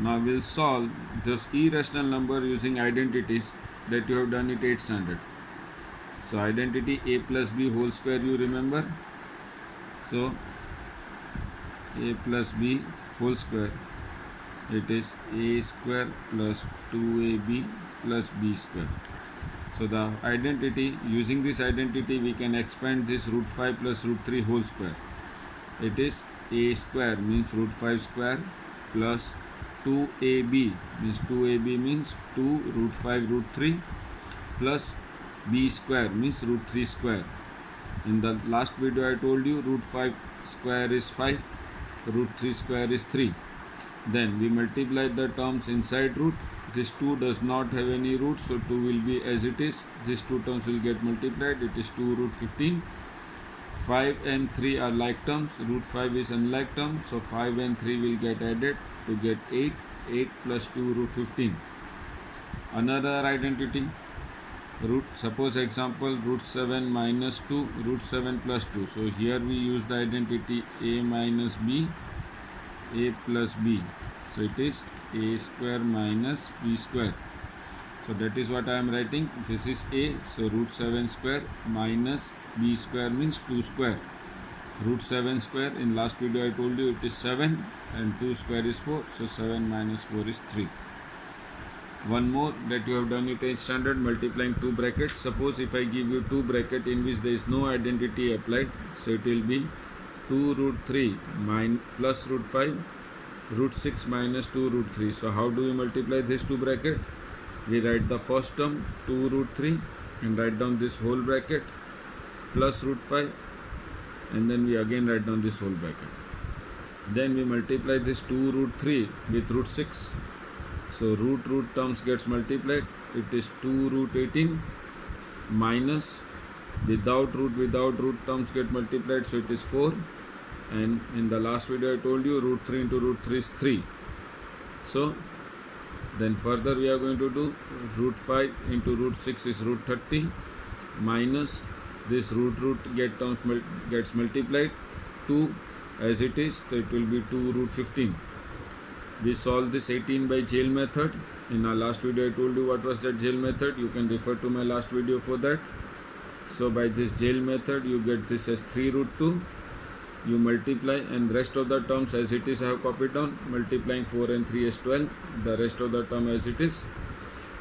Now we'll solve this irrational number using identities that you have done it 8th standard. So identity a plus b whole square, you remember? So a plus b whole square, it is a square plus 2ab plus b square. So the identity, using this identity we can expand this root 5 plus root 3 whole square. It is a square means root 5 square plus 2ab means 2ab means 2 root 5 root 3 plus b square means root 3 square. In the last video I told you root 5 square is 5, root 3 square is 3. Then we multiply the terms inside root. This 2 does not have any root, so 2 will be as it is. These two terms will get multiplied. It is 2 root 15. 5 and 3 are like terms. Root 5 is unlike term. So 5 and 3 will get added to get 8. 8 plus 2 root 15. Another identity. Suppose example root 7 minus 2 root 7 plus 2. So here we use the identity a minus b, a plus b. So it is a square minus b square. So that is what I am writing. This is a. So root 7 square minus b square means 2 square. Root 7 square, in last video I told you it is 7 and 2 square is 4. So 7 minus 4 is 3. One more that you have done it in standard, multiplying two brackets. Suppose if I give you two bracket in which there is no identity applied. So it will be 2 root 3 plus root 5 root 6 minus 2 root 3. So how do we multiply this two bracket? We write the first term 2 root 3 and write down this whole bracket plus root 5, and then we again write down this whole bracket. Then we multiply this 2 root 3 with root 6. So root terms gets multiplied. It is 2 root 18 minus without root terms get multiplied. So it is 4. And in the last video I told you root 3 into root 3 is 3. So then further we are going to do root 5 into root 6 is root 30 minus this root gets multiplied 2 as it is, so it will be 2 root 15. We solve this 18 by jail method. In our last video I told you what was that jail method. You can refer to my last video for that. So by this jail method you get this as 3 root 2. You multiply and rest of the terms as it is I have copied down, multiplying 4 and 3 is 12, the rest of the term as it is.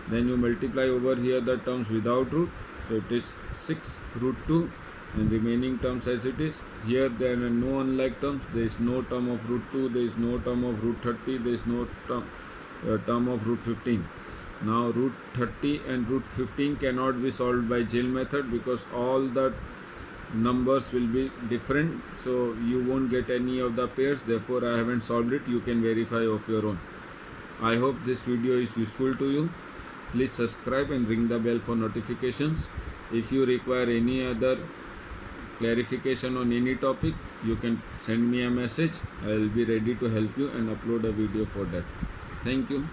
Then you multiply over here the terms without root, so it is 6 root 2 and remaining terms as it is. Here there are no unlike terms, there is no term of root 2, there is no term of root 30, there is no term of root 15. Now root 30 and root 15 cannot be solved by jail method because all the numbers will be different, so you won't get any of the pairs. Therefore I haven't solved it. You can verify of your own. I hope this video is useful to you. Please subscribe and ring the bell for notifications. If you require any other clarification on any topic, you can send me a message. I will be ready to help you and upload a video for that. Thank you.